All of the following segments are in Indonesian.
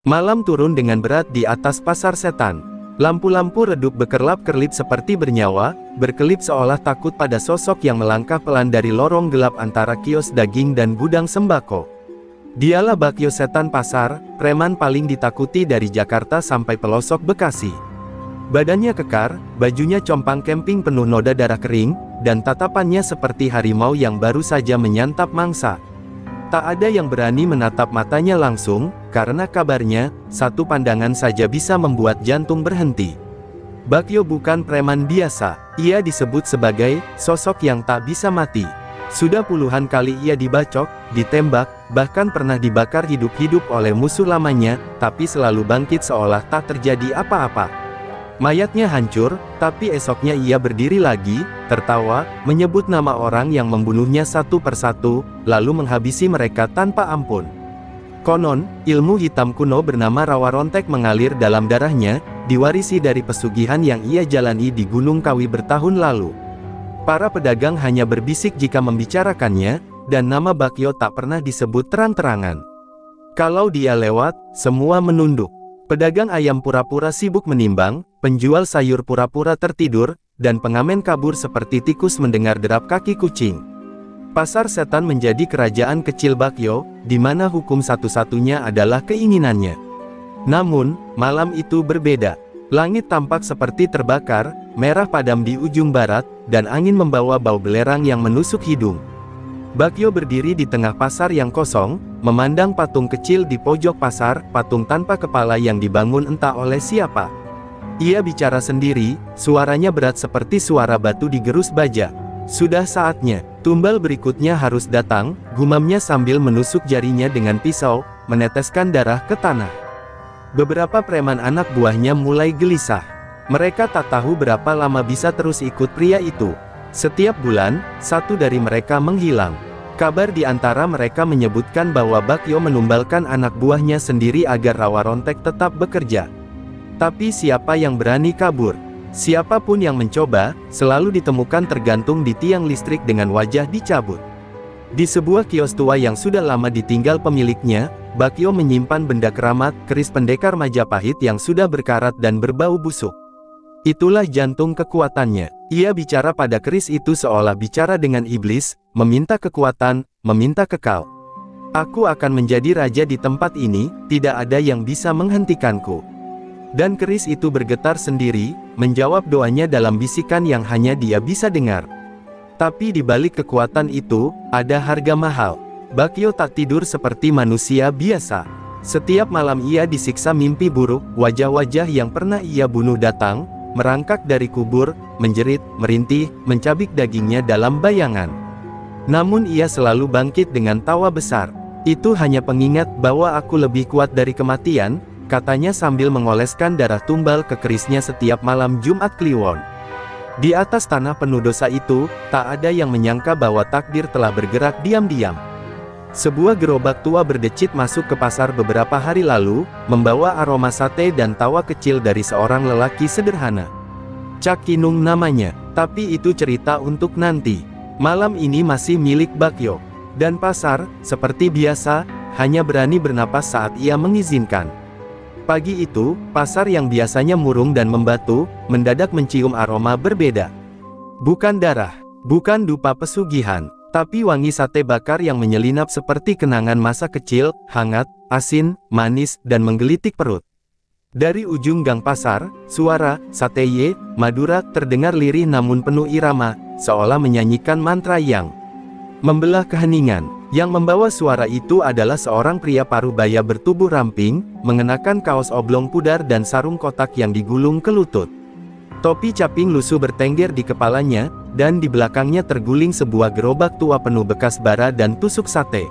Malam turun dengan berat di atas pasar setan. Lampu-lampu redup berkerlap-kerlip seperti bernyawa, berkelip seolah takut pada sosok yang melangkah pelan dari lorong gelap antara kios daging dan gudang sembako. Dialah Bakyo Setan Pasar, preman paling ditakuti dari Jakarta sampai pelosok Bekasi. Badannya kekar, bajunya compang camping penuh noda darah kering, dan tatapannya seperti harimau yang baru saja menyantap mangsa. Tak ada yang berani menatap matanya langsung, karena kabarnya, satu pandangan saja bisa membuat jantung berhenti. Bakyo bukan preman biasa, ia disebut sebagai sosok yang tak bisa mati. Sudah puluhan kali ia dibacok, ditembak, bahkan pernah dibakar hidup-hidup oleh musuh lamanya, tapi selalu bangkit seolah tak terjadi apa-apa. Mayatnya hancur, tapi esoknya ia berdiri lagi, tertawa, menyebut nama orang yang membunuhnya satu persatu, lalu menghabisi mereka tanpa ampun. Konon, ilmu hitam kuno bernama Rawa Rontek mengalir dalam darahnya, diwarisi dari pesugihan yang ia jalani di Gunung Kawi bertahun lalu. Para pedagang hanya berbisik jika membicarakannya, dan nama Bakyo tak pernah disebut terang-terangan. Kalau dia lewat, semua menunduk. Pedagang ayam pura-pura sibuk menimbang, penjual sayur pura-pura tertidur, dan pengamen kabur seperti tikus mendengar derap kaki kucing. Pasar setan menjadi kerajaan kecil Bakyo, di mana hukum satu-satunya adalah keinginannya. Namun, malam itu berbeda. Langit tampak seperti terbakar, merah padam di ujung barat, dan angin membawa bau belerang yang menusuk hidung. Bakyo berdiri di tengah pasar yang kosong, memandang patung kecil di pojok pasar, patung tanpa kepala yang dibangun entah oleh siapa. Ia bicara sendiri, suaranya berat seperti suara batu digerus baja. Sudah saatnya, tumbal berikutnya harus datang, gumamnya sambil menusuk jarinya dengan pisau, meneteskan darah ke tanah. Beberapa preman anak buahnya mulai gelisah. Mereka tak tahu berapa lama bisa terus ikut pria itu. Setiap bulan, satu dari mereka menghilang. Kabar di antara mereka menyebutkan bahwa Bakyo menumbalkan anak buahnya sendiri agar Rawa Rontek tetap bekerja. Tapi siapa yang berani kabur? Siapapun yang mencoba, selalu ditemukan tergantung di tiang listrik dengan wajah dicabut. Di sebuah kios tua yang sudah lama ditinggal pemiliknya, Bakyo menyimpan benda keramat, keris pendekar Majapahit yang sudah berkarat dan berbau busuk. Itulah jantung kekuatannya. Ia bicara pada keris itu seolah bicara dengan iblis, meminta kekuatan, meminta kekal. Aku akan menjadi raja di tempat ini, tidak ada yang bisa menghentikanku. Dan keris itu bergetar sendiri, menjawab doanya dalam bisikan yang hanya dia bisa dengar. Tapi di balik kekuatan itu, ada harga mahal. Bakyo tak tidur seperti manusia biasa. Setiap malam ia disiksa mimpi buruk, wajah-wajah yang pernah ia bunuh datang, merangkak dari kubur, menjerit, merintih, mencabik dagingnya dalam bayangan. Namun ia selalu bangkit dengan tawa besar. Itu hanya pengingat bahwa aku lebih kuat dari kematian, katanya sambil mengoleskan darah tumbal ke kerisnya setiap malam Jumat Kliwon. Di atas tanah penuh dosa itu, tak ada yang menyangka bahwa takdir telah bergerak diam-diam. Sebuah gerobak tua berdecit masuk ke pasar beberapa hari lalu, membawa aroma sate dan tawa kecil dari seorang lelaki sederhana. Cak Kinung namanya, tapi itu cerita untuk nanti. Malam ini masih milik Bakyo. Dan pasar, seperti biasa, hanya berani bernapas saat ia mengizinkan. Pagi itu, pasar yang biasanya murung dan membatu, mendadak mencium aroma berbeda. Bukan darah, bukan dupa pesugihan, tapi wangi sate bakar yang menyelinap seperti kenangan masa kecil, hangat, asin, manis, dan menggelitik perut. Dari ujung gang pasar, suara "Sate Ye, Madura" terdengar lirih namun penuh irama, seolah menyanyikan mantra yang membelah keheningan. Yang membawa suara itu adalah seorang pria parubaya bertubuh ramping, mengenakan kaos oblong pudar dan sarung kotak yang digulung ke lutut. Topi caping lusuh bertengger di kepalanya, dan di belakangnya terguling sebuah gerobak tua penuh bekas bara dan tusuk sate.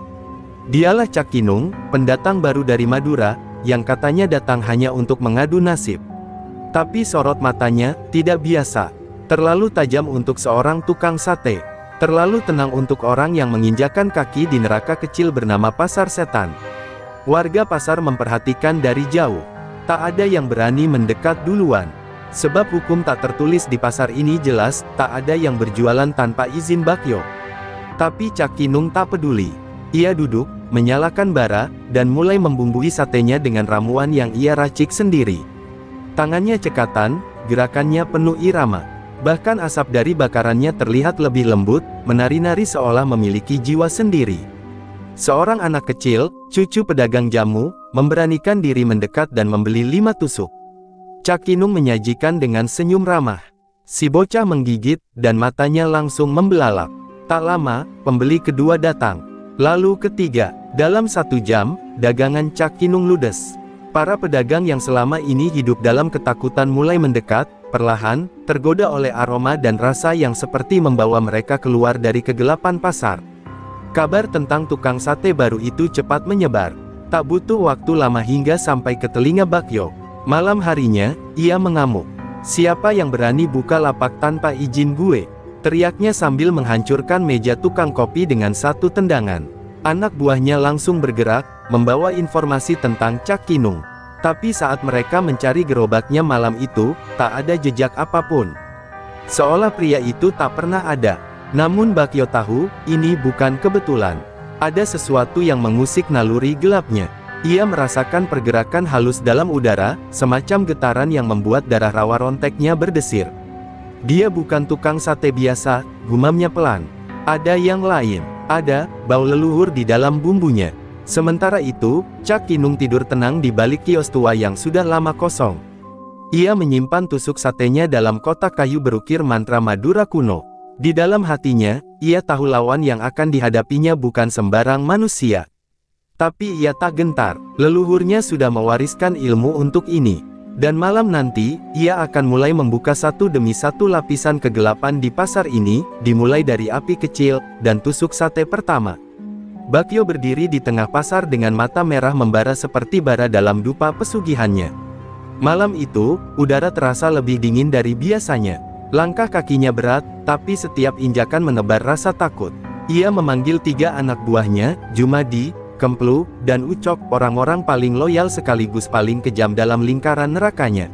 Dialah Cak Kinung, pendatang baru dari Madura, yang katanya datang hanya untuk mengadu nasib. Tapi sorot matanya, tidak biasa. Terlalu tajam untuk seorang tukang sate. Terlalu tenang untuk orang yang menginjakan kaki di neraka kecil bernama Pasar Setan. Warga pasar memperhatikan dari jauh. Tak ada yang berani mendekat duluan. Sebab hukum tak tertulis di pasar ini jelas, tak ada yang berjualan tanpa izin Bakyo. Tapi Cak Kinung tak peduli. Ia duduk, menyalakan bara, dan mulai membumbui satenya dengan ramuan yang ia racik sendiri. Tangannya cekatan, gerakannya penuh irama. Bahkan asap dari bakarannya terlihat lebih lembut, menari-nari seolah memiliki jiwa sendiri. Seorang anak kecil, cucu pedagang jamu, memberanikan diri mendekat dan membeli 5 tusuk. Cak Kinung menyajikan dengan senyum ramah. Si bocah menggigit, dan matanya langsung membelalak. Tak lama, pembeli kedua datang. Lalu ketiga. Dalam 1 jam, dagangan Cak Kinung ludes. Para pedagang yang selama ini hidup dalam ketakutan mulai mendekat, perlahan, tergoda oleh aroma dan rasa yang seperti membawa mereka keluar dari kegelapan pasar. Kabar tentang tukang sate baru itu cepat menyebar. Tak butuh waktu lama hingga sampai ke telinga Bakyo. Malam harinya, ia mengamuk. "Siapa yang berani buka lapak tanpa izin gue?" teriaknya sambil menghancurkan meja tukang kopi dengan 1 tendangan. Anak buahnya langsung bergerak, membawa informasi tentang Cak Kinung. Tapi saat mereka mencari gerobaknya malam itu, tak ada jejak apapun. Seolah pria itu tak pernah ada. Namun Bakyo tahu, ini bukan kebetulan. Ada sesuatu yang mengusik naluri gelapnya. Ia merasakan pergerakan halus dalam udara, semacam getaran yang membuat darah rawa ronteknya berdesir. Dia bukan tukang sate biasa, gumamnya pelan. Ada yang lain. Ada bau leluhur di dalam bumbunya. Sementara itu, Cak Kinung tidur tenang di balik kios tua yang sudah lama kosong. Ia menyimpan tusuk satenya dalam kotak kayu berukir mantra Madura kuno. Di dalam hatinya, ia tahu lawan yang akan dihadapinya bukan sembarang manusia. Tapi ia tak gentar, leluhurnya sudah mewariskan ilmu untuk ini. Dan malam nanti, ia akan mulai membuka satu demi satu lapisan kegelapan di pasar ini, dimulai dari api kecil, dan tusuk sate pertama. Bakyo berdiri di tengah pasar dengan mata merah membara seperti bara dalam dupa pesugihannya. Malam itu, udara terasa lebih dingin dari biasanya. Langkah kakinya berat, tapi setiap injakan menebar rasa takut. Ia memanggil 3 anak buahnya, Jumadi, Kemplu, dan Ucok, orang-orang paling loyal sekaligus paling kejam dalam lingkaran nerakanya.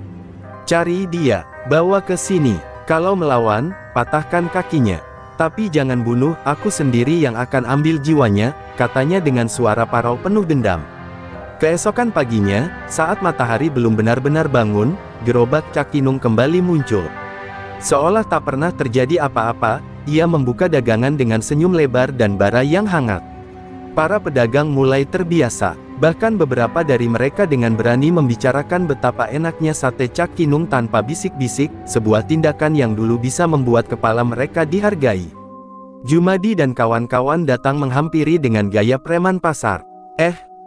"Cari dia, bawa ke sini. Kalau melawan, patahkan kakinya. Tapi jangan bunuh, aku sendiri yang akan ambil jiwanya," katanya dengan suara parau penuh dendam. Keesokan paginya, saat matahari belum benar-benar bangun, gerobak Cak Kinung kembali muncul. Seolah tak pernah terjadi apa-apa, ia membuka dagangan dengan senyum lebar dan bara yang hangat. Para pedagang mulai terbiasa, bahkan beberapa dari mereka dengan berani membicarakan betapa enaknya sate Cak Kinung tanpa bisik-bisik, sebuah tindakan yang dulu bisa membuat kepala mereka dihargai. Jumadi dan kawan-kawan datang menghampiri dengan gaya preman pasar.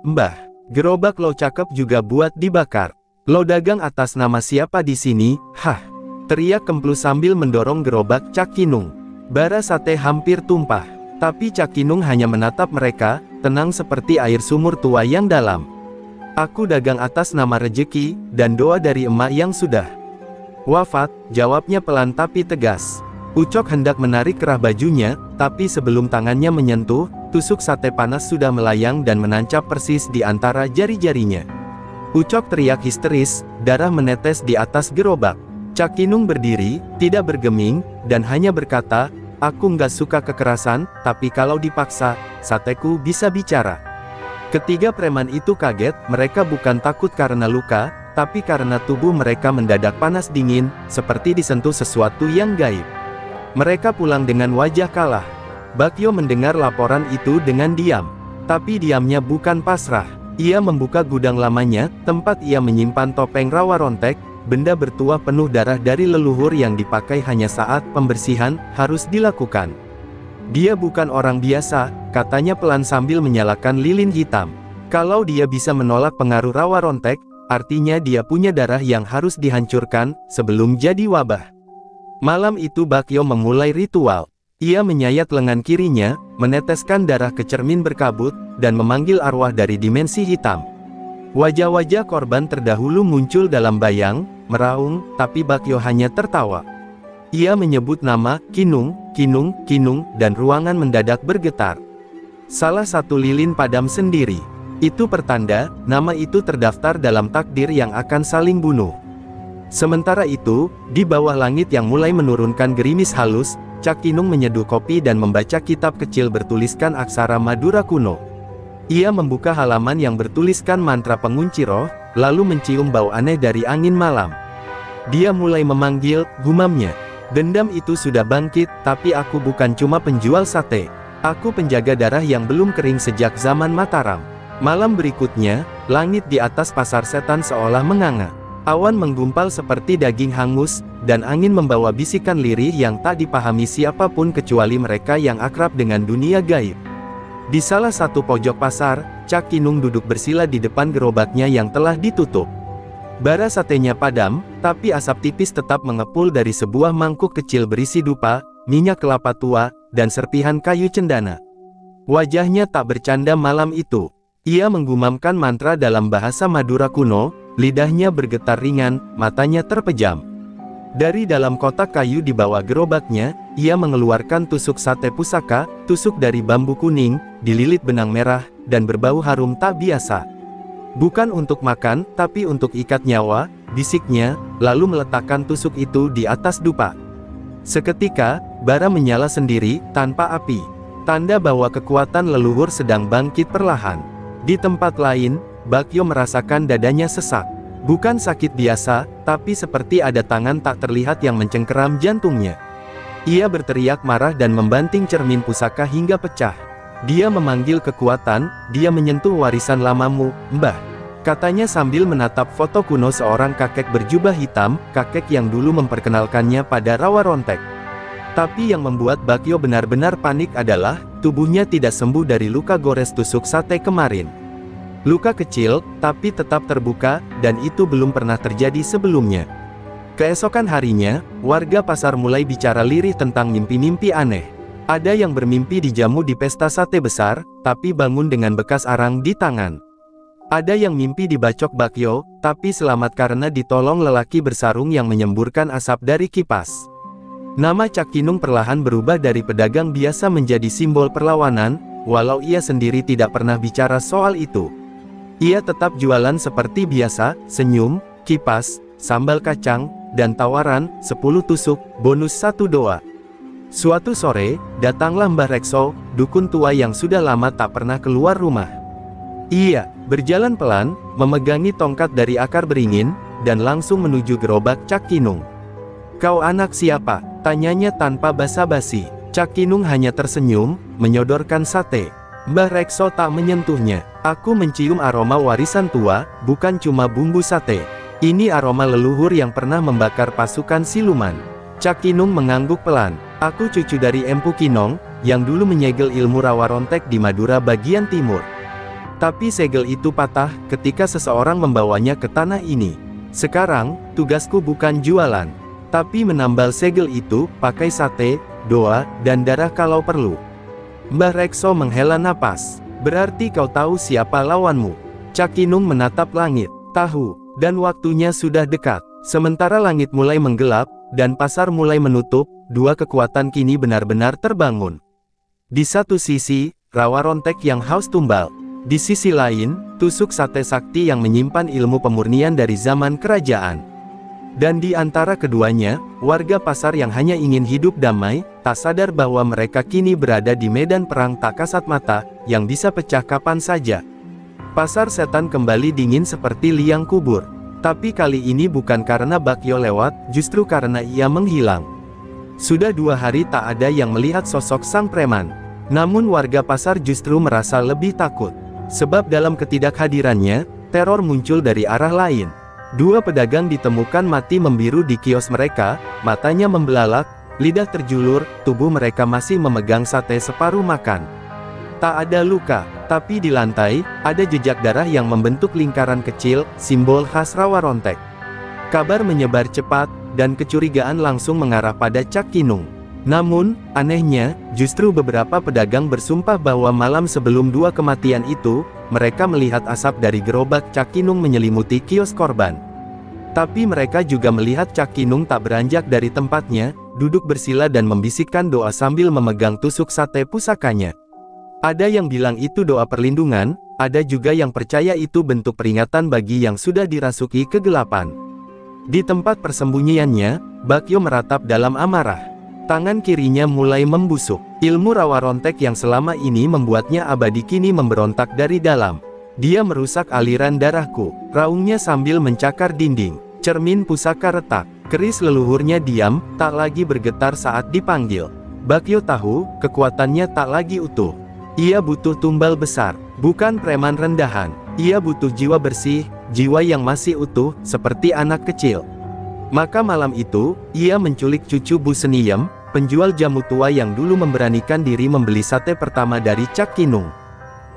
Mbah, gerobak lo cakep juga buat dibakar. Lo dagang atas nama siapa di sini, hah? Teriak Kemplu sambil mendorong gerobak Cak Kinung. Bara sate hampir tumpah. Tapi Cak Kinung hanya menatap mereka, tenang seperti air sumur tua yang dalam. "Aku dagang atas nama rejeki, dan doa dari emak yang sudah wafat," jawabnya pelan tapi tegas. Ucok hendak menarik kerah bajunya, tapi sebelum tangannya menyentuh, tusuk sate panas sudah melayang dan menancap persis di antara jari-jarinya. Ucok teriak histeris, darah menetes di atas gerobak. Cak Kinung berdiri, tidak bergeming, dan hanya berkata, "Aku nggak suka kekerasan, tapi kalau dipaksa, sateku bisa bicara." Ketiga preman itu kaget, mereka bukan takut karena luka, tapi karena tubuh mereka mendadak panas dingin, seperti disentuh sesuatu yang gaib. Mereka pulang dengan wajah kalah. Bakyo mendengar laporan itu dengan diam. Tapi diamnya bukan pasrah. Ia membuka gudang lamanya, tempat ia menyimpan topeng rawa rontek, benda bertuah penuh darah dari leluhur yang dipakai hanya saat pembersihan harus dilakukan. "Dia bukan orang biasa," katanya pelan sambil menyalakan lilin hitam. "Kalau dia bisa menolak pengaruh rawa rontek, artinya dia punya darah yang harus dihancurkan, sebelum jadi wabah." Malam itu Bakyo memulai ritual. Ia menyayat lengan kirinya, meneteskan darah ke cermin berkabut, dan memanggil arwah dari dimensi hitam. Wajah-wajah korban terdahulu muncul dalam bayang, meraung, tapi Bakyo hanya tertawa. Ia menyebut nama, Kinung, Kinung, Kinung, dan ruangan mendadak bergetar. Salah satu lilin padam sendiri. Itu pertanda, nama itu terdaftar dalam takdir yang akan saling bunuh. Sementara itu, di bawah langit yang mulai menurunkan gerimis halus, Cak Kinung menyeduh kopi dan membaca kitab kecil bertuliskan aksara Madura kuno. Ia membuka halaman yang bertuliskan mantra pengunci roh, lalu mencium bau aneh dari angin malam. Dia mulai memanggil, gumamnya. Dendam itu sudah bangkit, tapi aku bukan cuma penjual sate. Aku penjaga darah yang belum kering sejak zaman Mataram. Malam berikutnya, langit di atas pasar setan seolah menganga. Awan menggumpal seperti daging hangus, dan angin membawa bisikan lirih yang tak dipahami siapapun kecuali mereka yang akrab dengan dunia gaib. Di salah satu pojok pasar, Cak Kinung duduk bersila di depan gerobaknya yang telah ditutup. Bara satenya padam, tapi asap tipis tetap mengepul dari sebuah mangkuk kecil berisi dupa, minyak kelapa tua, dan serpihan kayu cendana. Wajahnya tak bercanda malam itu. Ia menggumamkan mantra dalam bahasa Madura kuno, lidahnya bergetar ringan, matanya terpejam. Dari dalam kotak kayu di bawah gerobaknya, ia mengeluarkan tusuk sate pusaka, tusuk dari bambu kuning, dililit benang merah, dan berbau harum tak biasa. Bukan untuk makan, tapi untuk ikat nyawa, bisiknya, lalu meletakkan tusuk itu di atas dupa. Seketika, bara menyala sendiri, tanpa api. Tanda bahwa kekuatan leluhur sedang bangkit perlahan. Di tempat lain, Bakyo merasakan dadanya sesak. Bukan sakit biasa, tapi seperti ada tangan tak terlihat yang mencengkeram jantungnya. Ia berteriak marah dan membanting cermin pusaka hingga pecah. Dia memanggil kekuatan, dia menyentuh warisan lamamu, Mbah. Katanya sambil menatap foto kuno seorang kakek berjubah hitam, kakek yang dulu memperkenalkannya pada Rawa Rontek. Tapi yang membuat Bakyo benar-benar panik adalah, tubuhnya tidak sembuh dari luka gores tusuk sate kemarin. Luka kecil, tapi tetap terbuka, dan itu belum pernah terjadi sebelumnya. Keesokan harinya, warga pasar mulai bicara lirih tentang mimpi-mimpi aneh. Ada yang bermimpi dijamu di pesta sate besar, tapi bangun dengan bekas arang di tangan. Ada yang mimpi dibacok Bakyo, tapi selamat karena ditolong lelaki bersarung yang menyemburkan asap dari kipas. Nama Cak Kinung perlahan berubah dari pedagang biasa menjadi simbol perlawanan, walau ia sendiri tidak pernah bicara soal itu. Ia tetap jualan seperti biasa, senyum, kipas, sambal kacang, dan tawaran, 10 tusuk, bonus 1 doa. Suatu sore, datanglah Mbah Rekso, dukun tua yang sudah lama tak pernah keluar rumah. Ia berjalan pelan, memegangi tongkat dari akar beringin, dan langsung menuju gerobak Cak Kinung. "Kau anak siapa?" tanyanya tanpa basa-basi. Cak Kinung hanya tersenyum, menyodorkan sate. Mbah Rekso tak menyentuhnya. "Aku mencium aroma warisan tua, bukan cuma bumbu sate. Ini aroma leluhur yang pernah membakar pasukan siluman." Cak Kinung mengangguk pelan. "Aku cucu dari Empu Kinong, yang dulu menyegel ilmu Rawa Rontek di Madura bagian timur. Tapi segel itu patah, ketika seseorang membawanya ke tanah ini. Sekarang, tugasku bukan jualan, tapi menambal segel itu, pakai sate, doa, dan darah kalau perlu." Mbah Rekso menghela napas. "Berarti kau tahu siapa lawanmu?" Cak Kinung menatap langit. "Tahu, dan waktunya sudah dekat." Sementara langit mulai menggelap, dan pasar mulai menutup, dua kekuatan kini benar-benar terbangun. Di satu sisi, Rawa Rontek yang haus tumbal. Di sisi lain, tusuk sate sakti yang menyimpan ilmu pemurnian dari zaman kerajaan. Dan di antara keduanya, warga pasar yang hanya ingin hidup damai, tak sadar bahwa mereka kini berada di medan perang tak kasat mata, yang bisa pecah kapan saja. Pasar setan kembali dingin seperti liang kubur. Tapi kali ini bukan karena Bakyo lewat, justru karena ia menghilang. Sudah 2 hari tak ada yang melihat sosok sang preman. Namun warga pasar justru merasa lebih takut. Sebab dalam ketidakhadirannya, teror muncul dari arah lain. 2 pedagang ditemukan mati membiru di kios mereka, matanya membelalak, lidah terjulur, tubuh mereka masih memegang sate separuh makan. Tak ada luka, tapi di lantai, ada jejak darah yang membentuk lingkaran kecil, simbol khas Rawa Rontek. Kabar menyebar cepat, dan kecurigaan langsung mengarah pada Cak Kinung. Namun, anehnya, justru beberapa pedagang bersumpah bahwa malam sebelum 2 kematian itu, mereka melihat asap dari gerobak Cak Kinung menyelimuti kios korban. Tapi mereka juga melihat Cak Kinung tak beranjak dari tempatnya, duduk bersila dan membisikkan doa sambil memegang tusuk sate pusakanya. Ada yang bilang itu doa perlindungan, ada juga yang percaya itu bentuk peringatan bagi yang sudah dirasuki kegelapan. Di tempat persembunyiannya, Bakyo meratap dalam amarah. Tangan kirinya mulai membusuk. Ilmu rawa rontek yang selama ini membuatnya abadi kini memberontak dari dalam. Dia merusak aliran darahku, raungnya sambil mencakar dinding. Cermin pusaka retak. Keris leluhurnya diam, tak lagi bergetar saat dipanggil. Bakyo tahu, kekuatannya tak lagi utuh. Ia butuh tumbal besar, bukan preman rendahan. Ia butuh jiwa bersih, jiwa yang masih utuh, seperti anak kecil. Maka malam itu, ia menculik cucu Bu Seniem, penjual jamu tua yang dulu memberanikan diri membeli sate pertama dari Cak Kinung.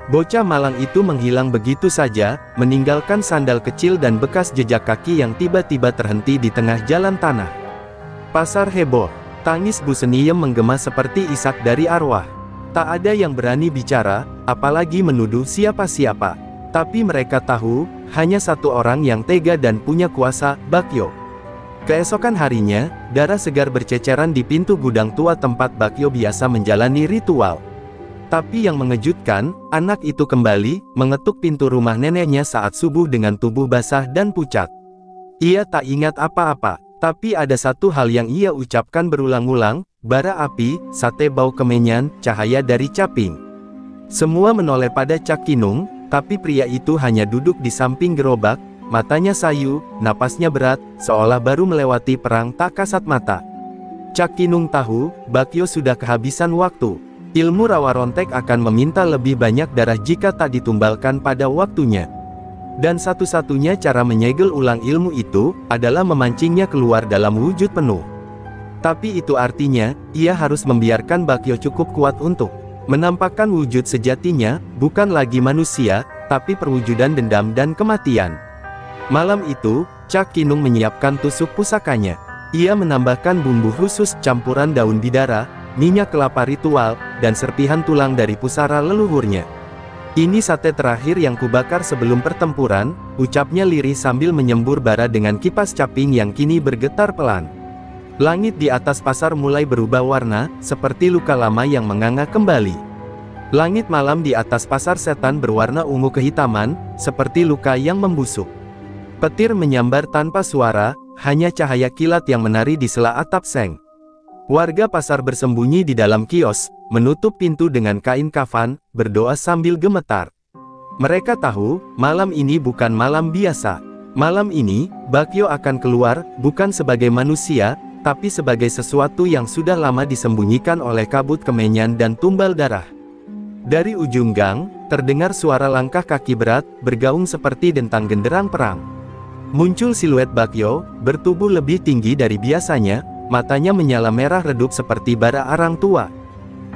Bocah malang itu menghilang begitu saja, meninggalkan sandal kecil dan bekas jejak kaki yang tiba-tiba terhenti di tengah jalan tanah. Pasar heboh, tangis Bu Seniem menggema seperti isak dari arwah. Tak ada yang berani bicara, apalagi menuduh siapa-siapa. Tapi mereka tahu, hanya satu orang yang tega dan punya kuasa, Bakyo. Keesokan harinya, darah segar berceceran di pintu gudang tua tempat Bakyo biasa menjalani ritual. Tapi yang mengejutkan, anak itu kembali, mengetuk pintu rumah neneknya saat subuh dengan tubuh basah dan pucat. Ia tak ingat apa-apa, tapi ada satu hal yang ia ucapkan berulang-ulang, bara api, sate bau kemenyan, cahaya dari caping. Semua menoleh pada Cak Kinung, tapi pria itu hanya duduk di samping gerobak, matanya sayu, napasnya berat, seolah baru melewati perang tak kasat mata. Cak Kinung tahu, Bakyo sudah kehabisan waktu. Ilmu rawa rontek akan meminta lebih banyak darah jika tak ditumbalkan pada waktunya. Dan satu-satunya cara menyegel ulang ilmu itu, adalah memancingnya keluar dalam wujud penuh. Tapi itu artinya, ia harus membiarkan Bakyo cukup kuat untuk menampakkan wujud sejatinya, bukan lagi manusia, tapi perwujudan dendam dan kematian. Malam itu, Cak Kinung menyiapkan tusuk pusakanya. Ia menambahkan bumbu khusus campuran daun bidara, minyak kelapa ritual, dan serpihan tulang dari pusara leluhurnya. Ini sate terakhir yang kubakar sebelum pertempuran, ucapnya lirih sambil menyembur bara dengan kipas caping yang kini bergetar pelan. Langit di atas pasar mulai berubah warna, seperti luka lama yang menganga kembali. Langit malam di atas pasar setan berwarna ungu kehitaman, seperti luka yang membusuk. Petir menyambar tanpa suara, hanya cahaya kilat yang menari di sela atap seng. Warga pasar bersembunyi di dalam kios, menutup pintu dengan kain kafan, berdoa sambil gemetar. Mereka tahu, malam ini bukan malam biasa. Malam ini, Bakyo akan keluar, bukan sebagai manusia, tapi sebagai sesuatu yang sudah lama disembunyikan oleh kabut kemenyan dan tumbal darah. Dari ujung gang, terdengar suara langkah kaki berat, bergaung seperti dentang genderang perang. Muncul siluet Bakyo, bertubuh lebih tinggi dari biasanya, matanya menyala merah redup seperti bara arang tua.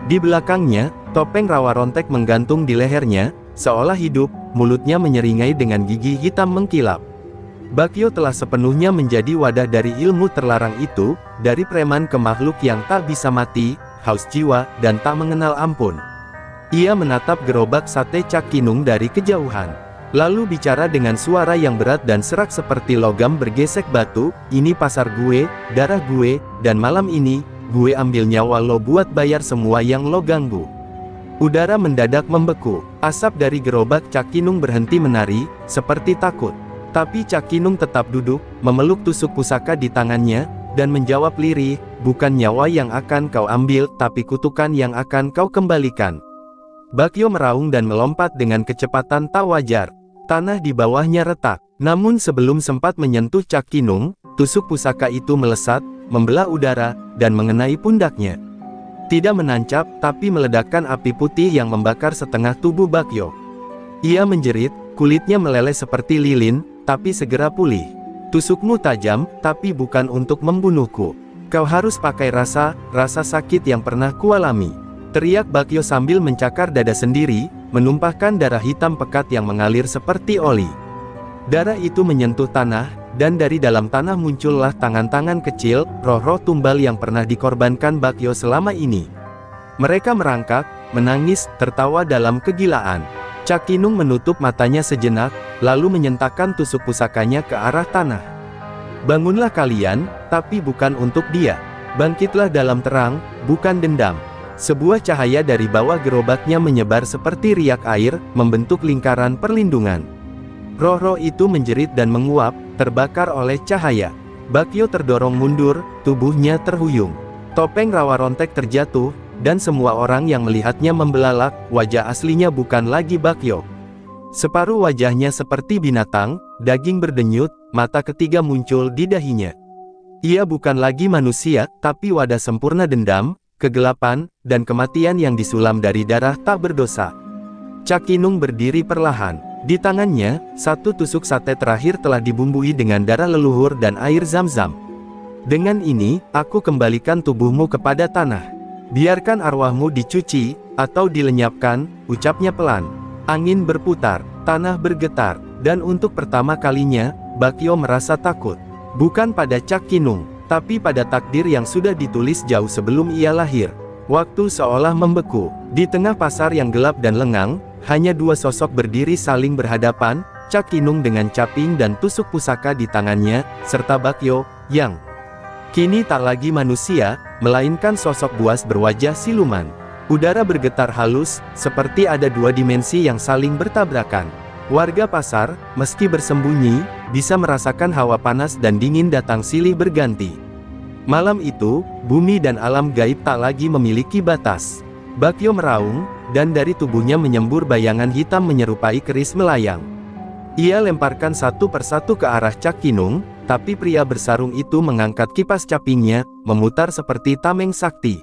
Di belakangnya, topeng rawa rontek menggantung di lehernya, seolah hidup, mulutnya menyeringai dengan gigi hitam mengkilap. Bakyo telah sepenuhnya menjadi wadah dari ilmu terlarang itu, dari preman ke makhluk yang tak bisa mati, haus jiwa, dan tak mengenal ampun. Ia menatap gerobak sate Cak Kinung dari kejauhan. Lalu bicara dengan suara yang berat dan serak seperti logam bergesek batu, "Ini pasar gue, darah gue, dan malam ini, gue ambil nyawa lo buat bayar semua yang lo ganggu." Udara mendadak membeku, asap dari gerobak Cak Kinung berhenti menari, seperti takut. Tapi Cak Kinung tetap duduk, memeluk tusuk pusaka di tangannya, dan menjawab lirih, "Bukan nyawa yang akan kau ambil, tapi kutukan yang akan kau kembalikan." Bakyo meraung dan melompat dengan kecepatan tak wajar. Tanah di bawahnya retak. Namun sebelum sempat menyentuh Cak Kinung, tusuk pusaka itu melesat, membelah udara, dan mengenai pundaknya. Tidak menancap, tapi meledakkan api putih yang membakar setengah tubuh Bakyo. Ia menjerit, kulitnya meleleh seperti lilin, tapi segera pulih. "Tusukmu tajam, tapi bukan untuk membunuhku. Kau harus pakai rasa sakit yang pernah kualami," teriak Bakyo sambil mencakar dada sendiri, menumpahkan darah hitam pekat yang mengalir seperti oli. Darah itu menyentuh tanah, dan dari dalam tanah muncullah tangan-tangan kecil, roh-roh tumbal yang pernah dikorbankan Bakyo selama ini. Mereka merangkak, menangis, tertawa dalam kegilaan. Cak Kinung menutup matanya sejenak, lalu menyentakkan tusuk pusakanya ke arah tanah. "Bangunlah kalian, tapi bukan untuk dia. Bangkitlah dalam terang, bukan dendam." Sebuah cahaya dari bawah gerobaknya menyebar seperti riak air, membentuk lingkaran perlindungan. Roh-roh itu menjerit dan menguap, terbakar oleh cahaya. Bakyo terdorong mundur, tubuhnya terhuyung. Topeng rawa rontek terjatuh, dan semua orang yang melihatnya membelalak. Wajah aslinya bukan lagi Bakyo. Separuh wajahnya seperti binatang, daging berdenyut, mata ketiga muncul di dahinya. Ia bukan lagi manusia, tapi wadah sempurna dendam, kegelapan, dan kematian yang disulam dari darah tak berdosa. Cak Kinung berdiri perlahan. Di tangannya, satu tusuk sate terakhir telah dibumbui dengan darah leluhur dan air zam-zam. Dengan ini, aku kembalikan tubuhmu kepada tanah. Biarkan arwahmu dicuci, atau dilenyapkan, ucapnya pelan. Angin berputar, tanah bergetar, dan untuk pertama kalinya, Bakyo merasa takut. Bukan pada Cak Kinung, tapi pada takdir yang sudah ditulis jauh sebelum ia lahir. Waktu seolah membeku. Di tengah pasar yang gelap dan lengang, hanya dua sosok berdiri saling berhadapan, Cak Kinung dengan caping dan tusuk pusaka di tangannya, serta Bakyo, yang kini tak lagi manusia, melainkan sosok buas berwajah siluman. Udara bergetar halus, seperti ada dua dimensi yang saling bertabrakan. Warga pasar, meski bersembunyi, bisa merasakan hawa panas dan dingin datang silih berganti. Malam itu, bumi dan alam gaib tak lagi memiliki batas. Bakyo meraung, dan dari tubuhnya menyembur bayangan hitam menyerupai keris melayang. Ia lemparkan satu persatu ke arah Cak Kinung, tapi pria bersarung itu mengangkat kipas capingnya, memutar seperti tameng sakti.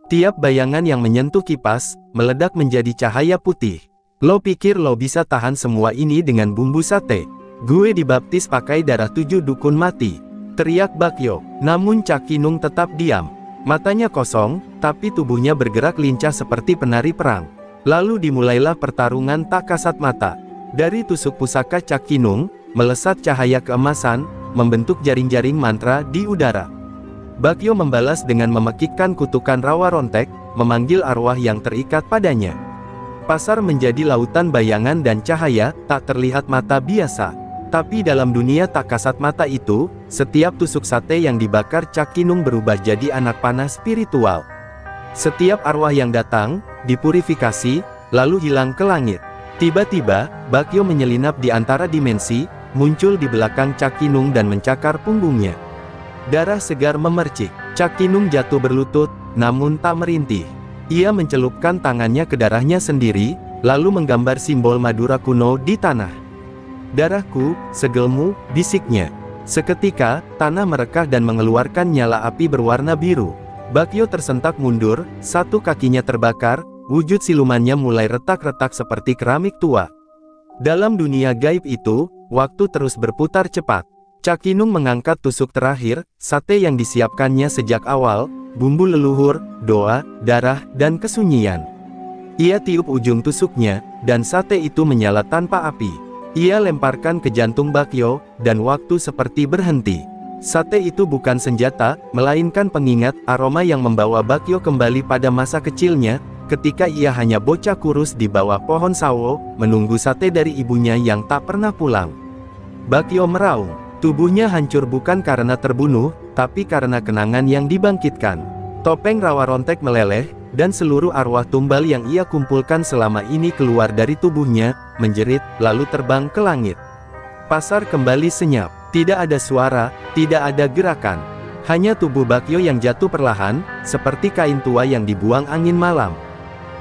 Tiap bayangan yang menyentuh kipas, meledak menjadi cahaya putih. Lo pikir lo bisa tahan semua ini dengan bumbu sate? Gue dibaptis pakai darah 7 dukun mati, teriak Bakyo. Namun Cak Kinung tetap diam. Matanya kosong, tapi tubuhnya bergerak lincah seperti penari perang. Lalu dimulailah pertarungan tak kasat mata. Dari tusuk pusaka Cak Kinung, melesat cahaya keemasan, membentuk jaring-jaring mantra di udara. Bakyo membalas dengan memekikkan kutukan rawa rontek, memanggil arwah yang terikat padanya. Pasar menjadi lautan bayangan dan cahaya, tak terlihat mata biasa. Tapi dalam dunia tak kasat mata itu, setiap tusuk sate yang dibakar Cak Kinung berubah jadi anak panah spiritual. Setiap arwah yang datang, dipurifikasi, lalu hilang ke langit. Tiba-tiba, Bakyo menyelinap di antara dimensi, muncul di belakang Cak Kinung dan mencakar punggungnya. Darah segar memercik. Cak Kinung jatuh berlutut, namun tak merintih. Ia mencelupkan tangannya ke darahnya sendiri, lalu menggambar simbol Madura kuno di tanah. Darahku, segelmu, bisiknya. Seketika, tanah merekah dan mengeluarkan nyala api berwarna biru. Bakyo tersentak mundur, satu kakinya terbakar, wujud silumannya mulai retak-retak seperti keramik tua. Dalam dunia gaib itu, waktu terus berputar cepat. Cak Kinung mengangkat tusuk terakhir, sate yang disiapkannya sejak awal, bumbu leluhur, doa, darah, dan kesunyian. Ia tiup ujung tusuknya, dan sate itu menyala tanpa api. Ia lemparkan ke jantung Bakyo, dan waktu seperti berhenti. Sate itu bukan senjata, melainkan pengingat, aroma yang membawa Bakyo kembali pada masa kecilnya, ketika ia hanya bocah kurus di bawah pohon sawo, menunggu sate dari ibunya yang tak pernah pulang. Bakyo meraung. Tubuhnya hancur bukan karena terbunuh, tapi karena kenangan yang dibangkitkan. Topeng rawa rontek meleleh, dan seluruh arwah tumbal yang ia kumpulkan selama ini keluar dari tubuhnya, menjerit, lalu terbang ke langit. Pasar kembali senyap. Tidak ada suara, tidak ada gerakan. Hanya tubuh Bakyo yang jatuh perlahan, seperti kain tua yang dibuang angin malam.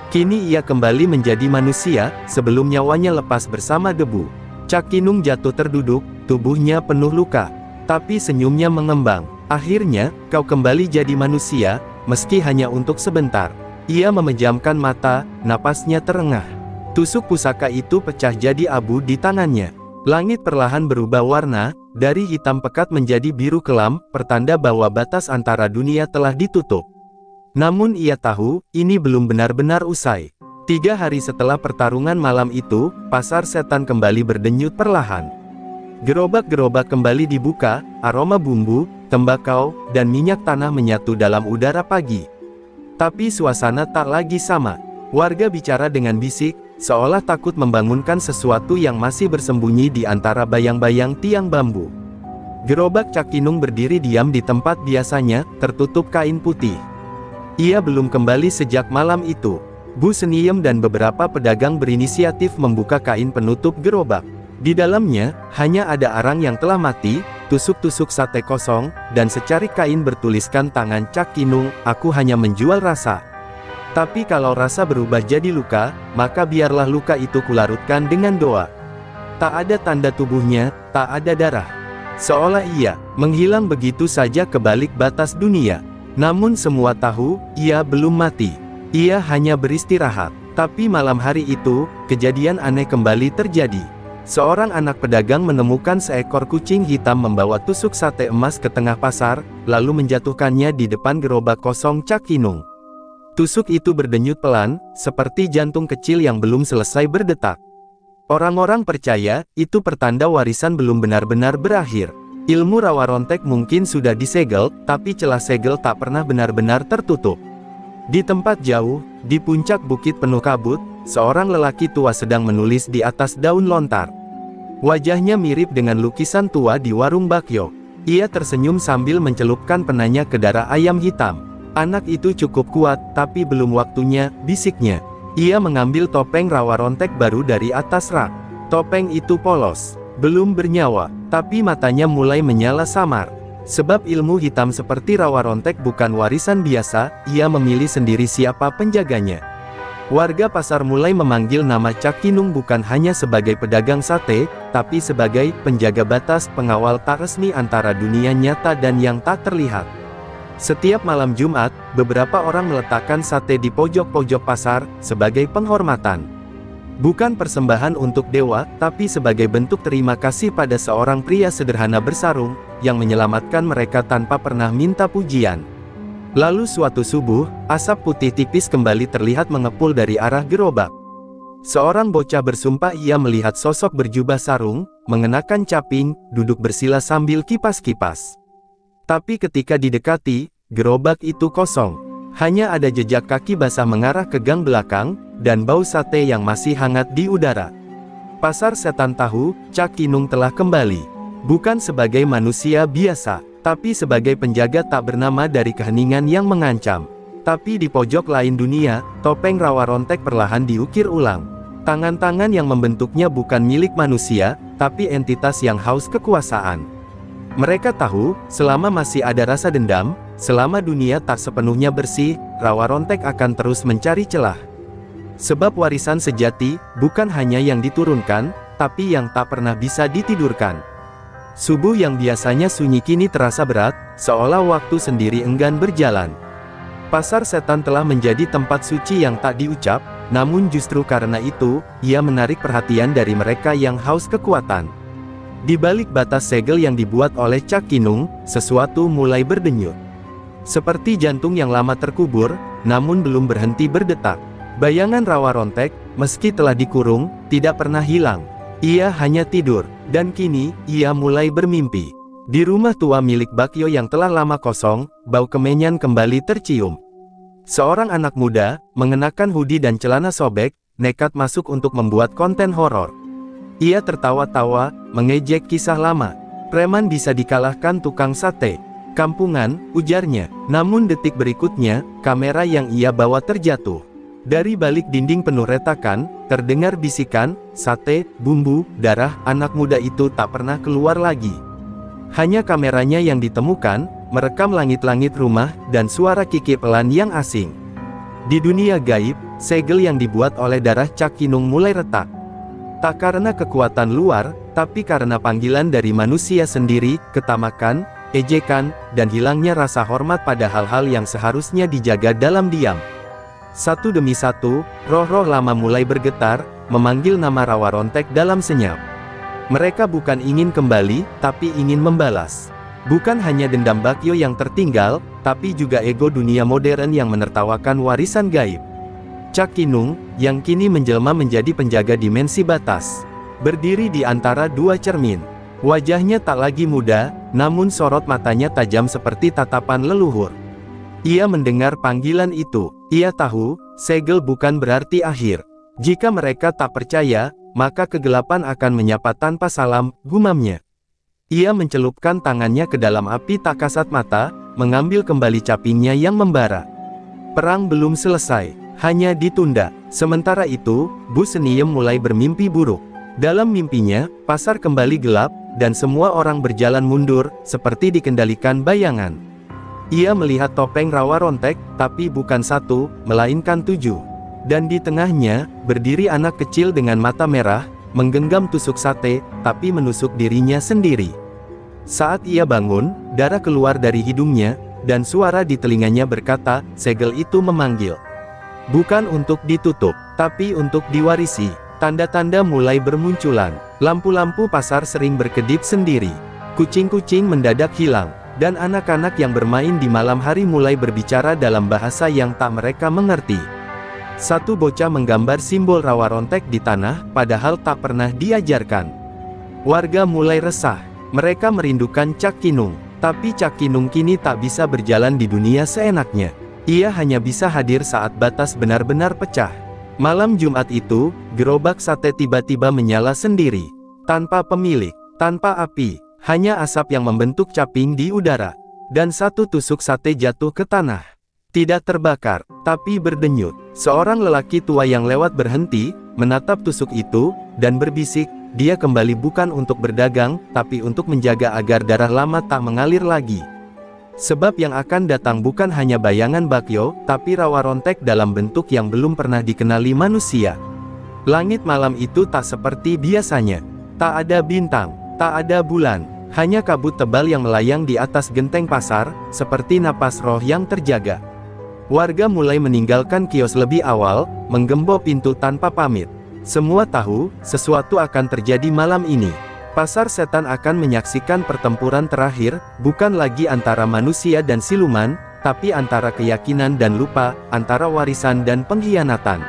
Kini ia kembali menjadi manusia, sebelum nyawanya lepas bersama debu. Cak Kinung jatuh terduduk, tubuhnya penuh luka. Tapi senyumnya mengembang. Akhirnya, kau kembali jadi manusia, meski hanya untuk sebentar. Ia memejamkan mata, napasnya terengah. Tusuk pusaka itu pecah jadi abu di tangannya. Langit perlahan berubah warna, dari hitam pekat menjadi biru kelam, pertanda bahwa batas antara dunia telah ditutup. Namun ia tahu, ini belum benar-benar usai. 3 hari setelah pertarungan malam itu, pasar setan kembali berdenyut perlahan. Gerobak-gerobak kembali dibuka, aroma bumbu, tembakau, dan minyak tanah menyatu dalam udara pagi. Tapi suasana tak lagi sama. Warga bicara dengan bisik, seolah takut membangunkan sesuatu yang masih bersembunyi di antara bayang-bayang tiang bambu. Gerobak Cak Kinung berdiri diam di tempat biasanya, tertutup kain putih. Ia belum kembali sejak malam itu. Bu Seniem dan beberapa pedagang berinisiatif membuka kain penutup gerobak. Di dalamnya, hanya ada arang yang telah mati, tusuk-tusuk sate kosong, dan secari kain bertuliskan tangan Cak Kinung, "Aku hanya menjual rasa. Tapi kalau rasa berubah jadi luka, maka biarlah luka itu kularutkan dengan doa." Tak ada tanda tubuhnya, tak ada darah. Seolah ia menghilang begitu saja ke balik batas dunia. Namun semua tahu, ia belum mati. Ia hanya beristirahat. Tapi malam hari itu, kejadian aneh kembali terjadi. Seorang anak pedagang menemukan seekor kucing hitam membawa tusuk sate emas ke tengah pasar, lalu menjatuhkannya di depan gerobak kosong Cak Kinung. Tusuk itu berdenyut pelan, seperti jantung kecil yang belum selesai berdetak. Orang-orang percaya, itu pertanda warisan belum benar-benar berakhir. Ilmu rawa rontek mungkin sudah disegel, tapi celah segel tak pernah benar-benar tertutup. Di tempat jauh, di puncak bukit penuh kabut, seorang lelaki tua sedang menulis di atas daun lontar. Wajahnya mirip dengan lukisan tua di warung bakyo. Ia tersenyum sambil mencelupkan penanya ke darah ayam hitam. "Anak itu cukup kuat, tapi belum waktunya," bisiknya. Ia mengambil topeng rawa rontek baru dari atas rak. Topeng itu polos, belum bernyawa, tapi matanya mulai menyala samar. Sebab ilmu hitam seperti rawa rontek bukan warisan biasa, ia memilih sendiri siapa penjaganya. Warga pasar mulai memanggil nama Cak Kinung bukan hanya sebagai pedagang sate, tapi sebagai penjaga batas, pengawal tak resmi antara dunia nyata dan yang tak terlihat. Setiap malam Jumat, beberapa orang meletakkan sate di pojok-pojok pasar, sebagai penghormatan. Bukan persembahan untuk dewa, tapi sebagai bentuk terima kasih pada seorang pria sederhana bersarung, yang menyelamatkan mereka tanpa pernah minta pujian. Lalu suatu subuh, asap putih tipis kembali terlihat mengepul dari arah gerobak. Seorang bocah bersumpah ia melihat sosok berjubah sarung, mengenakan caping, duduk bersila sambil kipas-kipas. Tapi ketika didekati, gerobak itu kosong. Hanya ada jejak kaki basah mengarah ke gang belakang, dan bau sate yang masih hangat di udara. Pasar setan tahu, Cak Kinung telah kembali. Bukan sebagai manusia biasa, tapi sebagai penjaga tak bernama dari keheningan yang mengancam. Tapi di pojok lain dunia, topeng rawa rontek perlahan diukir ulang. Tangan-tangan yang membentuknya bukan milik manusia, tapi entitas yang haus kekuasaan. Mereka tahu, selama masih ada rasa dendam, selama dunia tak sepenuhnya bersih, rawa rontek akan terus mencari celah. Sebab warisan sejati, bukan hanya yang diturunkan, tapi yang tak pernah bisa ditidurkan. Subuh yang biasanya sunyi kini terasa berat, seolah waktu sendiri enggan berjalan. Pasar setan telah menjadi tempat suci yang tak diucap, namun justru karena itu, ia menarik perhatian dari mereka yang haus kekuatan. Di balik batas segel yang dibuat oleh Cak Kinung, sesuatu mulai berdenyut. Seperti jantung yang lama terkubur, namun belum berhenti berdetak. Bayangan rawa rontek, meski telah dikurung, tidak pernah hilang. Ia hanya tidur, dan kini, ia mulai bermimpi. Di rumah tua milik Bakyo yang telah lama kosong, bau kemenyan kembali tercium. Seorang anak muda, mengenakan hoodie dan celana sobek, nekat masuk untuk membuat konten horor. Ia tertawa-tawa, mengejek kisah lama. Preman bisa dikalahkan tukang sate. Kampungan, ujarnya. Namun detik berikutnya, kamera yang ia bawa terjatuh. Dari balik dinding penuh retakan, terdengar bisikan, "Sate, bumbu, darah." Anak muda itu tak pernah keluar lagi. Hanya kameranya yang ditemukan, merekam langit-langit rumah, dan suara kiki pelan yang asing. Di dunia gaib, segel yang dibuat oleh darah Cak Kinung mulai retak. Tak karena kekuatan luar, tapi karena panggilan dari manusia sendiri, ketamakan, ejekan, dan hilangnya rasa hormat pada hal-hal yang seharusnya dijaga dalam diam. Satu demi satu, roh-roh lama mulai bergetar, memanggil nama rawa rontek dalam senyap. Mereka bukan ingin kembali, tapi ingin membalas. Bukan hanya dendam Bakyo yang tertinggal, tapi juga ego dunia modern yang menertawakan warisan gaib. Cak Kinung, yang kini menjelma menjadi penjaga dimensi batas, berdiri di antara dua cermin. Wajahnya tak lagi muda, namun sorot matanya tajam seperti tatapan leluhur. Ia mendengar panggilan itu. Ia tahu, segel bukan berarti akhir. Jika mereka tak percaya, maka kegelapan akan menyapa tanpa salam, gumamnya. Ia mencelupkan tangannya ke dalam api tak kasat mata, mengambil kembali capingnya yang membara. Perang belum selesai, hanya ditunda. Sementara itu, Bu Seniem mulai bermimpi buruk. Dalam mimpinya, pasar kembali gelap, dan semua orang berjalan mundur, seperti dikendalikan bayangan. Ia melihat topeng rawa rontek, tapi bukan satu, melainkan 7. Dan di tengahnya, berdiri anak kecil dengan mata merah, menggenggam tusuk sate, tapi menusuk dirinya sendiri. Saat ia bangun, darah keluar dari hidungnya, dan suara di telinganya berkata, segel itu memanggil. Bukan untuk ditutup, tapi untuk diwarisi. Tanda-tanda mulai bermunculan. Lampu-lampu pasar sering berkedip sendiri. Kucing-kucing mendadak hilang. Dan anak-anak yang bermain di malam hari mulai berbicara dalam bahasa yang tak mereka mengerti. Satu bocah menggambar simbol rawa rontek di tanah, padahal tak pernah diajarkan. Warga mulai resah. Mereka merindukan Cak Kinung. Tapi Cak Kinung kini tak bisa berjalan di dunia seenaknya. Ia hanya bisa hadir saat batas benar-benar pecah. Malam Jumat itu, gerobak sate tiba-tiba menyala sendiri. Tanpa pemilik, tanpa api, hanya asap yang membentuk caping di udara. Dan satu tusuk sate jatuh ke tanah. Tidak terbakar, tapi berdenyut. Seorang lelaki tua yang lewat berhenti, menatap tusuk itu, dan berbisik, dia kembali bukan untuk berdagang, tapi untuk menjaga agar darah lama tak mengalir lagi. Sebab yang akan datang bukan hanya bayangan Bakyo, tapi rawa rontek dalam bentuk yang belum pernah dikenali manusia. Langit malam itu tak seperti biasanya. Tak ada bintang, tak ada bulan, hanya kabut tebal yang melayang di atas genteng pasar, seperti napas roh yang terjaga. Warga mulai meninggalkan kios lebih awal, menggembok pintu tanpa pamit. Semua tahu, sesuatu akan terjadi malam ini. Pasar setan akan menyaksikan pertempuran terakhir, bukan lagi antara manusia dan siluman, tapi antara keyakinan dan lupa, antara warisan dan pengkhianatan.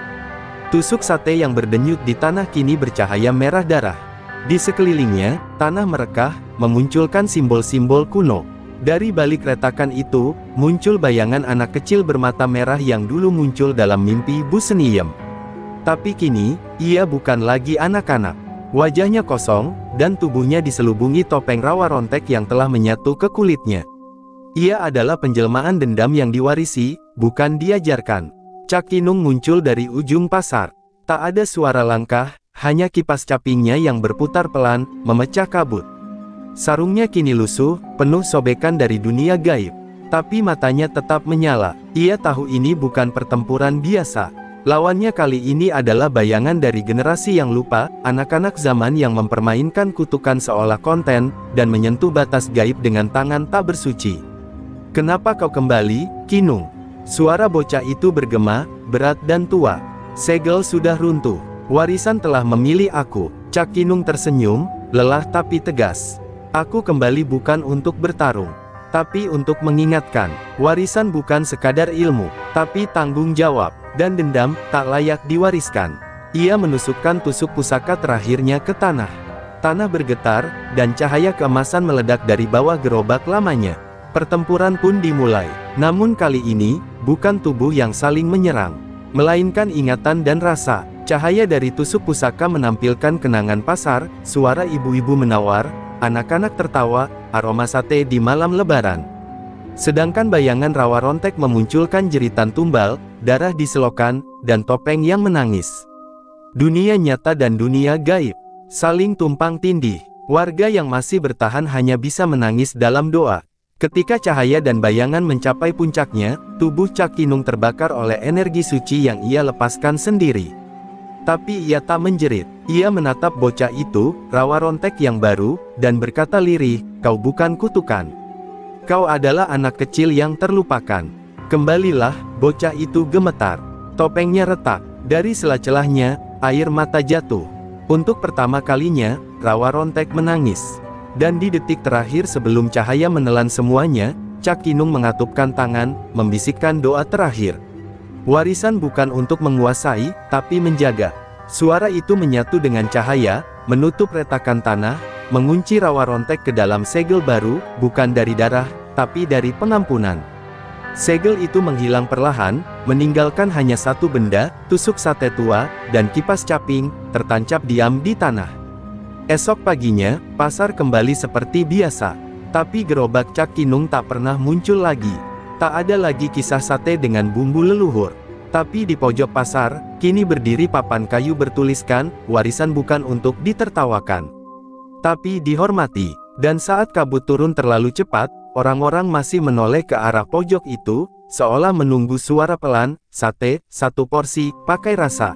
Tusuk sate yang berdenyut di tanah kini bercahaya merah darah. Di sekelilingnya, tanah merekah, memunculkan simbol-simbol kuno. Dari balik retakan itu, muncul bayangan anak kecil bermata merah yang dulu muncul dalam mimpi Bu Seniem. Tapi kini, ia bukan lagi anak-anak. Wajahnya kosong, dan tubuhnya diselubungi topeng rawa rontek yang telah menyatu ke kulitnya. Ia adalah penjelmaan dendam yang diwarisi, bukan diajarkan. Cak Kinung muncul dari ujung pasar. Tak ada suara langkah, hanya kipas capingnya yang berputar pelan, memecah kabut. Sarungnya kini lusuh, penuh sobekan dari dunia gaib. Tapi matanya tetap menyala. Ia tahu ini bukan pertempuran biasa. Lawannya kali ini adalah bayangan dari generasi yang lupa, anak-anak zaman yang mempermainkan kutukan seolah konten, dan menyentuh batas gaib dengan tangan tak bersuci. Kenapa kau kembali, Kinung? Suara bocah itu bergema, berat dan tua. Segel sudah runtuh. Warisan telah memilih aku. Cak Kinung tersenyum, lelah tapi tegas. Aku kembali bukan untuk bertarung, tapi untuk mengingatkan. Warisan bukan sekadar ilmu, tapi tanggung jawab. Dan dendam, tak layak diwariskan. Ia menusukkan tusuk pusaka terakhirnya ke tanah. Tanah bergetar, dan cahaya keemasan meledak dari bawah gerobak lamanya. Pertempuran pun dimulai. Namun kali ini, bukan tubuh yang saling menyerang, melainkan ingatan dan rasa. Cahaya dari tusuk pusaka menampilkan kenangan pasar, suara ibu-ibu menawar, anak-anak tertawa, aroma sate di malam lebaran. Sedangkan bayangan rawa rontek memunculkan jeritan tumbal, darah di selokan, dan topeng yang menangis. Dunia nyata dan dunia gaib saling tumpang tindih. Warga yang masih bertahan hanya bisa menangis dalam doa. Ketika cahaya dan bayangan mencapai puncaknya, tubuh Cak Kinung terbakar oleh energi suci yang ia lepaskan sendiri. Tapi ia tak menjerit. Ia menatap bocah itu, rawa rontek yang baru, dan berkata lirih, kau bukan kutukan. Kau adalah anak kecil yang terlupakan. Kembalilah, bocah itu gemetar. Topengnya retak. Dari sela-celahnya, air mata jatuh. Untuk pertama kalinya, rawa rontek menangis. Dan di detik terakhir sebelum cahaya menelan semuanya, Cak Kinung mengatupkan tangan, membisikkan doa terakhir. Warisan bukan untuk menguasai, tapi menjaga. Suara itu menyatu dengan cahaya, menutup retakan tanah, mengunci rawa rontek ke dalam segel baru, bukan dari darah, tapi dari pengampunan. Segel itu menghilang perlahan, meninggalkan hanya satu benda, tusuk sate tua, dan kipas caping, tertancap diam di tanah. Esok paginya, pasar kembali seperti biasa. Tapi gerobak Cak Kinung tak pernah muncul lagi. Tak ada lagi kisah sate dengan bumbu leluhur. Tapi di pojok pasar, kini berdiri papan kayu bertuliskan, warisan bukan untuk ditertawakan, tapi dihormati. Dan saat kabut turun terlalu cepat, orang-orang masih menoleh ke arah pojok itu, seolah menunggu suara pelan, "Sate, 1 porsi, pakai rasa."